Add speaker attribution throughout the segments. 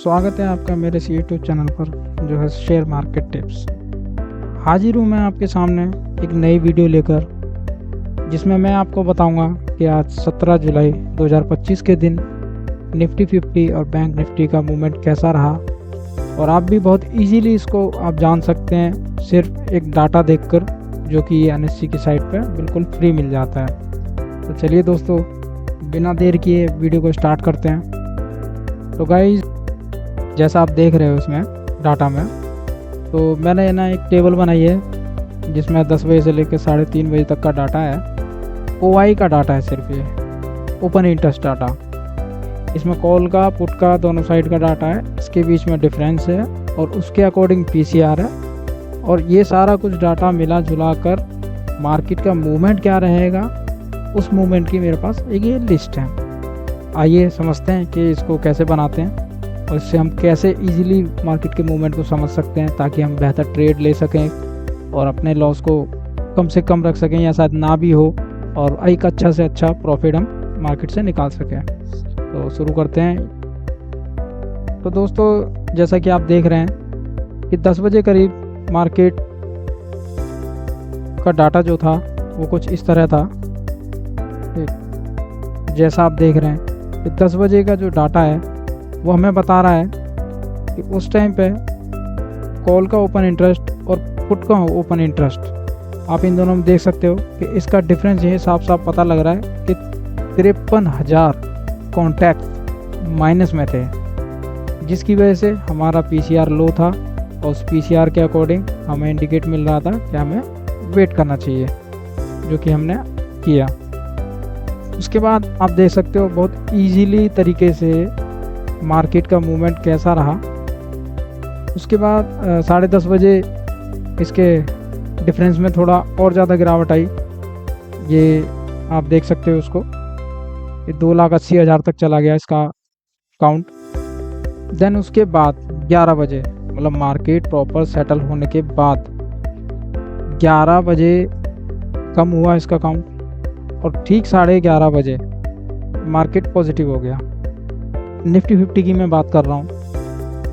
Speaker 1: स्वागत है आपका मेरे इस यूट्यूब चैनल पर जो है शेयर मार्केट टिप्स। हाजिर हूँ मैं आपके सामने एक नई वीडियो लेकर, जिसमें मैं आपको बताऊंगा कि आज 17 जुलाई 2025 के दिन निफ्टी 50 और बैंक निफ्टी का मूवमेंट कैसा रहा, और आप भी बहुत इजीली इसको आप जान सकते हैं सिर्फ एक डाटा देखकर, जो कि ये NSE की साइट पर बिल्कुल फ्री मिल जाता है। तो चलिए दोस्तों, बिना देर किए वीडियो को स्टार्ट करते हैं। तो गाइस, जैसा आप देख रहे हो इसमें डाटा में, तो मैंने ना एक टेबल बनाई है जिसमें 10 बजे से लेकर 3:30 बजे तक का डाटा है। OI का डाटा है, सिर्फ ये ओपन इंटरेस्ट डाटा। इसमें कॉल का पुट का दोनों साइड का डाटा है, इसके बीच में डिफरेंस है और उसके अकॉर्डिंग PCR है, और ये सारा कुछ डाटा मिला जुला कर मार्केट का मूवमेंट क्या रहेगा, उस मूवमेंट की मेरे पास एक ये लिस्ट है। आइए समझते हैं कि इसको कैसे बनाते हैं और इससे हम कैसे इजीली मार्केट के मूवमेंट को समझ सकते हैं, ताकि हम बेहतर ट्रेड ले सकें और अपने लॉस को कम से कम रख सकें या शायद ना भी हो, और एक अच्छा से अच्छा प्रॉफिट हम मार्केट से निकाल सकें। तो शुरू करते हैं। तो दोस्तों, जैसा कि आप देख रहे हैं कि 10 बजे करीब मार्केट का डाटा जो था वो कुछ इस तरह था। जैसा आप देख रहे हैं कि 10 बजे का जो डाटा है वो हमें बता रहा है कि उस टाइम पे कॉल का ओपन इंटरेस्ट और पुट का ओपन इंटरेस्ट, आप इन दोनों में देख सकते हो कि इसका डिफरेंस ये साफ साफ पता लग रहा है कि 53,000 कॉन्टैक्ट माइनस में थे, जिसकी वजह से हमारा PCR लो था, और उस PCR के अकॉर्डिंग हमें इंडिकेट मिल रहा था कि हमें वेट करना चाहिए, जो कि हमने किया। उसके बाद आप देख सकते हो बहुत इजीली तरीके से मार्केट का मूवमेंट कैसा रहा। उसके बाद 10:30 बजे इसके डिफरेंस में थोड़ा और ज़्यादा गिरावट आई। ये आप देख सकते हो उसको, ये 2,80,000 तक चला गया इसका काउंट। देन उसके बाद 11 बजे, मतलब मार्केट प्रॉपर सेटल होने के बाद 11 बजे कम हुआ इसका काउंट, और ठीक 11:30 बजे मार्केट पॉजिटिव हो गया। निफ्टी 50 की मैं बात कर रहा हूँ,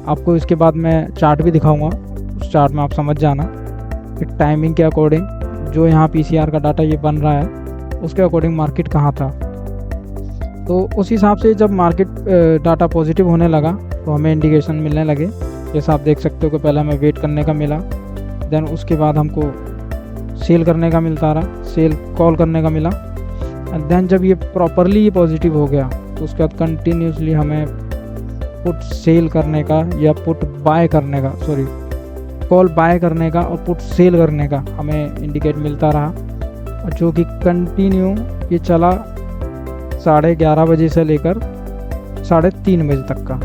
Speaker 1: आपको इसके बाद मैं चार्ट भी दिखाऊंगा। उस चार्ट में आप समझ जाना कि टाइमिंग के अकॉर्डिंग जो यहाँ PCR का डाटा ये बन रहा है, उसके अकॉर्डिंग मार्केट कहाँ था। तो उस हिसाब से जब मार्केट डाटा पॉजिटिव होने लगा तो हमें इंडिकेशन मिलने लगे। जैसा आप देख सकते हो कि पहले हमें वेट करने का मिला, देन उसके बाद हमको सेल करने का मिलता रहा, सेल कॉल करने का मिला, एंड देन जब ये प्रॉपरली पॉजिटिव हो गया तो उसके बाद कंटिन्यूसली हमें पुट सेल करने का या पुट बाय करने का, कॉल बाय करने का और पुट सेल करने का हमें इंडिकेट मिलता रहा, और जो कि कंटिन्यू ये चला 11:30 बजे से लेकर 3:30 बजे तक का।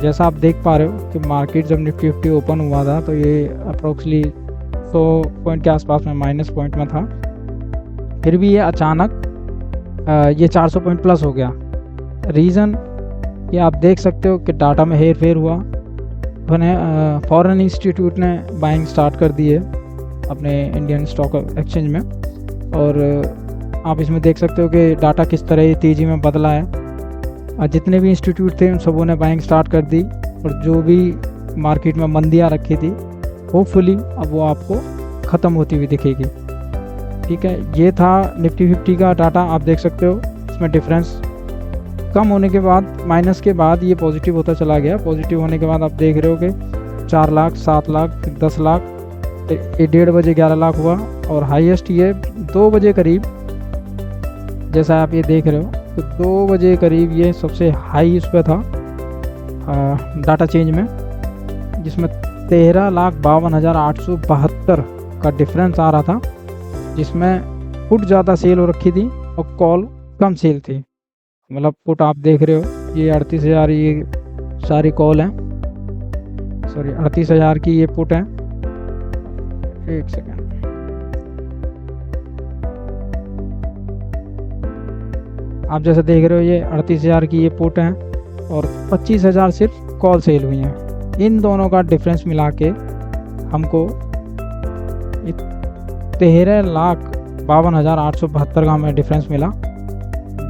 Speaker 1: जैसा आप देख पा रहे हो कि मार्केट जब निफ्टी 50 ओपन हुआ था तो ये अप्रोक्सली 100 पॉइंट के आसपास में माइनस पॉइंट में था, फिर भी ये अचानक ये 400 पॉइंट प्लस हो गया। रीज़न ये आप देख सकते हो कि डाटा में हेर फेर हुआ, फॉरेन इंस्टीट्यूट ने बाइंग स्टार्ट कर दी है अपने इंडियन स्टॉक एक्सचेंज में, और आप इसमें देख सकते हो कि डाटा किस तरह तेज़ी में बदला है। जितने भी इंस्टीट्यूट थे उन सबों ने बाइंग स्टार्ट कर दी, और जो भी मार्केट में मंदियाँ रखी थी होपफुली अब वो आपको ख़त्म होती हुई दिखेगी। ठीक है, ये था निफ्टी 50 का डाटा। आप देख सकते हो इसमें डिफरेंस कम होने के बाद, माइनस के बाद ये पॉजिटिव होता चला गया। पॉजिटिव होने के बाद आप देख रहे हो कि 4 लाख, 7 लाख, फिर 10 लाख, 1:30 बजे 11 लाख हुआ, और हाईएस्ट ये 2 बजे करीब, जैसा आप ये देख रहे हो तो 2 बजे करीब ये सबसे हाई उस पर था डाटा चेंज में, जिसमें 13,52,872 का डिफरेंस आ रहा था, जिसमें पुट ज़्यादा सेल हो रखी थी और कॉल कम सेल थी। मतलब पुट आप देख रहे हो ये 38,000, ये सारी कॉल हैं, 38,000 की ये पुट है। एक सेकेंड, आप जैसे देख रहे हो ये 38,000 की ये पुट है, और 25,000 सिर्फ कॉल सेल हुई हैं। इन दोनों का डिफरेंस मिला के हमको 13,52,872 का हमें डिफरेंस मिला,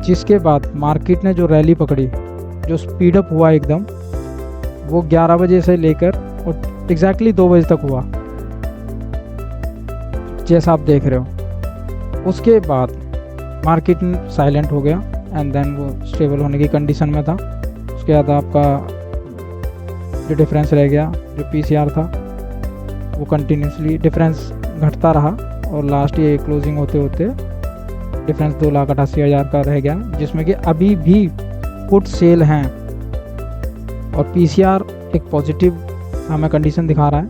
Speaker 1: जिसके बाद मार्केट ने जो रैली पकड़ी, जो स्पीड अप हुआ एकदम, वो 11 बजे से लेकर और एग्जैक्टली 2 बजे तक हुआ, जैसा आप देख रहे हो। उसके बाद मार्केट साइलेंट हो गया एंड देन वो स्टेबल होने की कंडीशन में था। उसके बाद आपका जो डिफरेंस रह गया, जो पीसीआर था, वो कंटिन्यूसली डिफरेंस घटता रहा और लास्ट ये क्लोजिंग होते होते डिफरेंस 2,88,000 का रह गया, जिसमें कि अभी भी पुट सेल हैं और पीसीआर एक पॉजिटिव हमें कंडीशन दिखा रहा है।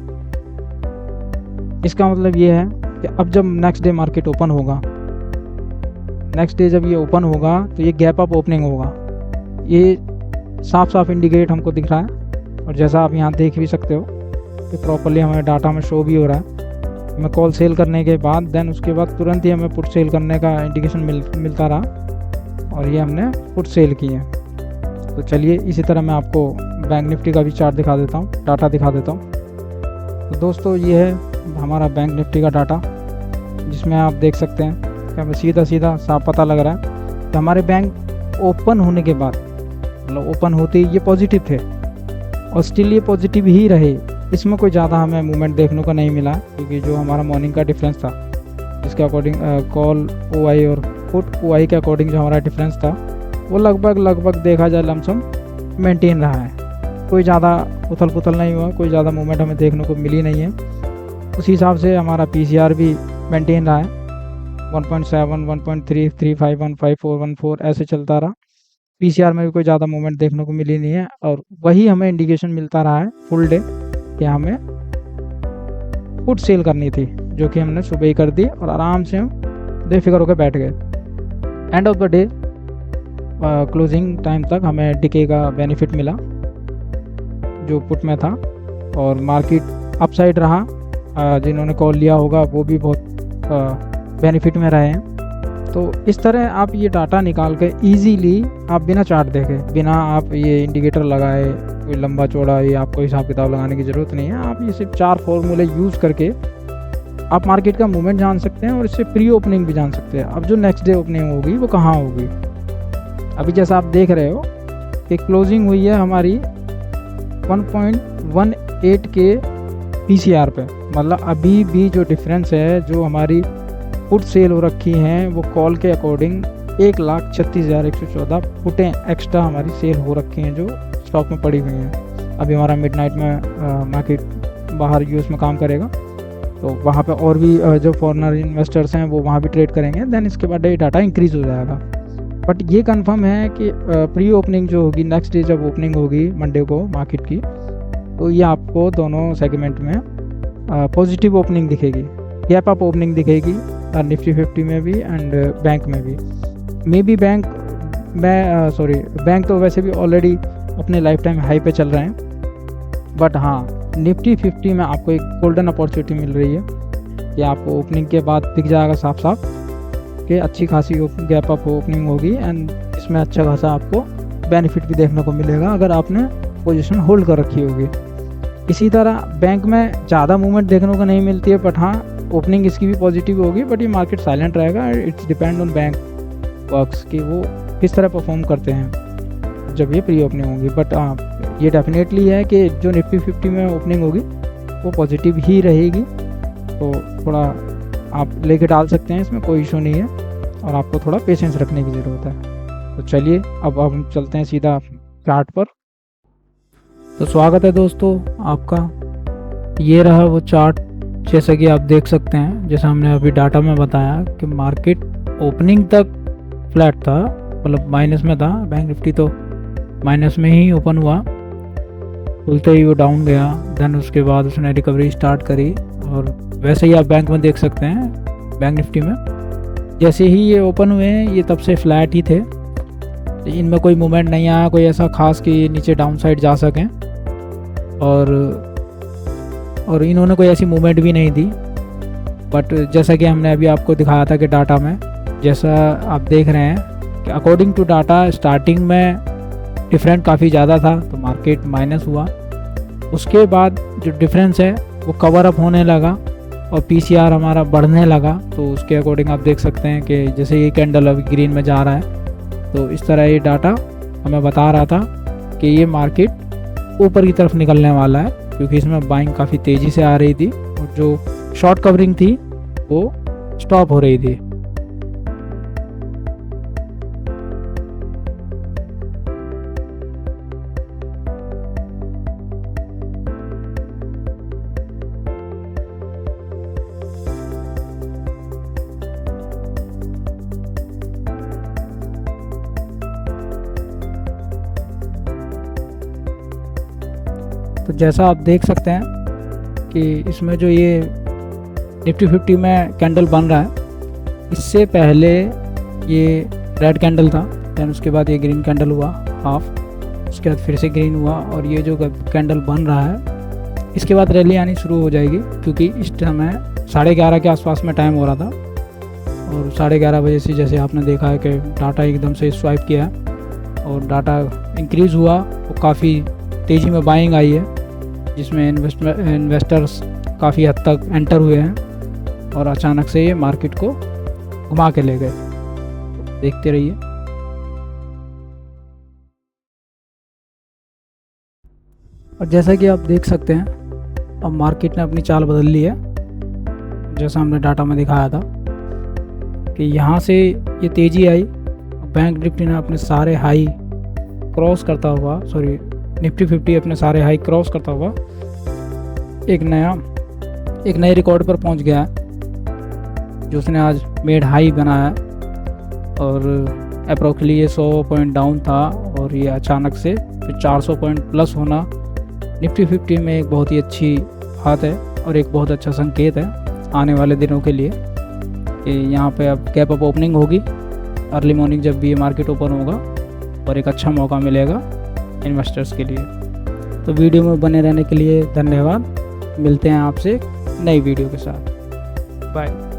Speaker 1: इसका मतलब ये है कि अब जब नेक्स्ट डे मार्केट ओपन होगा, नेक्स्ट डे जब ये ओपन होगा तो ये गैप अप ओपनिंग होगा। ये साफ साफ इंडिकेट हमको दिख रहा है और जैसा आप यहाँ देख भी सकते हो कि प्रॉपरली हमें डाटा में शो भी हो रहा है। हमें कॉल सेल करने के बाद देन उसके बाद तुरंत ही हमें पुट सेल करने का इंडिकेशन मिलता रहा और ये हमने पुट सेल किए। तो चलिए इसी तरह मैं आपको बैंक निफ्टी का भी चार्ट दिखा देता हूँ, डाटा दिखा देता हूँ। तो दोस्तों ये है हमारा बैंक निफ्टी का डाटा, जिसमें आप देख सकते हैं कि हमें सीधा सीधा साफ पता लग रहा है कि हमारे बैंक ओपन होने के बाद, मतलब ओपन होते ही ये पॉजिटिव थे और स्टिल ये पॉजिटिव ही रहे। इसमें कोई ज़्यादा हमें मूवमेंट देखने को नहीं मिला, क्योंकि जो हमारा मॉर्निंग का डिफरेंस था, इसके अकॉर्डिंग कॉल ओआई और पुट ओआई के अकॉर्डिंग जो हमारा डिफरेंस था वो लगभग देखा जाए लमसम मेंटेन रहा है। कोई ज़्यादा उथल पुथल नहीं हुआ, कोई ज़्यादा मूवमेंट हमें देखने को मिली नहीं है। उसी हिसाब से हमारा पीसीआर भी मेंटेन रहा है, 1.7, 1.3, 3.5, 1.5, 4.14 ऐसे चलता रहा। पीसीआर में भी कोई ज़्यादा मूवमेंट देखने को मिली नहीं है और वही हमें इंडिकेशन मिलता रहा है फुल डे कि हमें पुट सेल करनी थी, जो कि हमने सुबह ही कर दी और आराम से हम बेफिक्र होकर बैठ गए। End of the day closing time तक हमें डिके का बेनिफिट मिला जो पुट में था और मार्केट अपसाइड रहा। जिन्होंने कॉल लिया होगा वो भी बहुत बेनिफिट में रहे हैं। तो इस तरह आप ये डाटा निकाल के ईजीली आप बिना चार्ट देखे, बिना आप ये इंडिकेटर लगाए, कोई लंबा चौड़ा ये आपको हिसाब किताब लगाने की ज़रूरत नहीं है। आप ये सिर्फ 4 फॉर्मूले यूज़ करके आप मार्केट का मूवमेंट जान सकते हैं और इससे प्री ओपनिंग भी जान सकते हैं। अब जो नेक्स्ट डे ओपनिंग होगी वो कहाँ होगी, अभी जैसा आप देख रहे हो कि क्लोजिंग हुई है हमारी 1.18 के पीसीआर पे, मतलब अभी भी जो डिफरेंस है, जो हमारी पुट सेल हो रखी हैं वो कॉल के अकॉर्डिंग 1,36,114 पुटें एक्स्ट्रा हमारी सेल हो रखी हैं जो स्टॉक में पड़ी हुई हैं। अभी हमारा मिडनाइट में मार्केट बाहर यूएस में काम करेगा, तो वहाँ पे और भी जो फॉरेनर इन्वेस्टर्स हैं वो वहाँ भी ट्रेड करेंगे। देन इसके बाद ये डाटा इंक्रीज़ हो जाएगा। बट ये कंफर्म है कि प्री ओपनिंग जो होगी, नेक्स्ट डे जब ओपनिंग होगी मंडे को मार्केट की, तो ये आपको दोनों सेगमेंट में पॉजिटिव ओपनिंग दिखेगी, गैप अप ओपनिंग दिखेगी निफ्टी 50 में भी एंड बैंक में भी। मे बी बैंक बैंक तो वैसे भी ऑलरेडी अपने लाइफ टाइम हाई पे चल रहे हैं, बट हाँ निफ्टी 50 में आपको एक गोल्डन अपॉर्चुनिटी मिल रही है कि आपको ओपनिंग के बाद दिख जाएगा साफ साफ कि अच्छी खासी गैप अप ओपनिंग होगी एंड इसमें अच्छा खासा आपको बेनिफिट भी देखने को मिलेगा अगर आपने पोजीशन होल्ड कर रखी होगी। इसी तरह बैंक में ज़्यादा मूवमेंट देखने को नहीं मिलती है, बट हाँ ओपनिंग इसकी भी पॉजिटिव होगी, बट ये मार्केट साइलेंट रहेगा। It's depend on bank works कि वो किस तरह परफॉर्म करते हैं जब ये प्री ओपनिंग होगी। बट हाँ ये डेफिनेटली है कि जो निफ्टी 50 में ओपनिंग होगी वो पॉजिटिव ही रहेगी, तो थोड़ा आप लेके डाल सकते हैं, इसमें कोई इशू नहीं है और आपको थोड़ा पेशेंस रखने की ज़रूरत है। तो चलिए अब हम चलते हैं सीधा चार्ट पर। तो स्वागत है दोस्तों आपका। ये रहा वो चार्ट, जैसा कि आप देख सकते हैं, जैसा हमने अभी डाटा में बताया कि मार्केट ओपनिंग तक फ्लैट था, मतलब माइनस में था। बैंक निफ्टी तो माइनस में ही ओपन हुआ, खुलते ही वो डाउन गया, देन उसके बाद उसने रिकवरी स्टार्ट करी और वैसे ही आप बैंक में देख सकते हैं। बैंक निफ्टी में जैसे ही ये ओपन हुए हैं ये तब से फ्लैट ही थे, तो इनमें कोई मूवमेंट नहीं आया कोई ऐसा खास कि ये नीचे डाउन साइड जा सकें और इन्होंने कोई ऐसी मूवमेंट भी नहीं दी। बट जैसा कि हमने अभी आपको दिखाया था कि डाटा में, जैसा आप देख रहे हैं कि अकॉर्डिंग टू डाटा स्टार्टिंग में डिफरेंट काफ़ी ज़्यादा था तो मार्केट माइनस हुआ, उसके बाद जो डिफरेंस है वो कवर अप होने लगा और पीसीआर हमारा बढ़ने लगा। तो उसके अकॉर्डिंग आप देख सकते हैं कि जैसे ये कैंडल अभी ग्रीन में जा रहा है, तो इस तरह ये डाटा हमें बता रहा था कि ये मार्केट ऊपर की तरफ निकलने वाला है, क्योंकि इसमें बाइंग काफ़ी तेज़ी से आ रही थी और जो शॉर्ट कवरिंग थी वो स्टॉप हो रही थी। तो जैसा आप देख सकते हैं कि इसमें जो ये निफ्टी 50 में कैंडल बन रहा है, इससे पहले ये रेड कैंडल था, दैन उसके बाद ये ग्रीन कैंडल हुआ हाफ, उसके बाद फिर से ग्रीन हुआ, और ये जो कैंडल बन रहा है इसके बाद रैली आनी शुरू हो जाएगी, क्योंकि इस समय 11:30 के आसपास में टाइम हो रहा था और 11:30 बजे से जैसे आपने देखा है कि डाटा एकदम से स्वाइप किया और डाटा इंक्रीज़ हुआ, वो काफ़ी तेज़ी में बाइंग आई है, जिसमें इन्वेस्टर्स काफ़ी हद तक एंटर हुए हैं और अचानक से ये मार्केट को घुमा के ले गए। देखते रहिए। और जैसा कि आप देख सकते हैं अब मार्केट ने अपनी चाल बदल ली है, जैसा हमने डाटा में दिखाया था कि यहाँ से ये तेज़ी आई, बैंक निफ्टी ने अपने सारे हाई क्रॉस करता हुआ, निफ्टी 50 अपने सारे हाई क्रॉस करता हुआ एक नए रिकॉर्ड पर पहुंच गया है, जो उसने आज मेड हाई बनाया और अप्रोक्सली ये 100 पॉइंट डाउन था और ये अचानक से फिर 400 पॉइंट प्लस होना निफ्टी 50 में एक बहुत ही अच्छी बात है और एक बहुत अच्छा संकेत है आने वाले दिनों के लिए कि यहाँ पे अब गैप अप ओपनिंग होगी अर्ली मॉर्निंग जब भी ये मार्केट ओपन होगा, और एक अच्छा मौका मिलेगा इन्वेस्टर्स के लिए। तो वीडियो में बने रहने के लिए धन्यवाद। मिलते हैं आपसे नई वीडियो के साथ। बाय।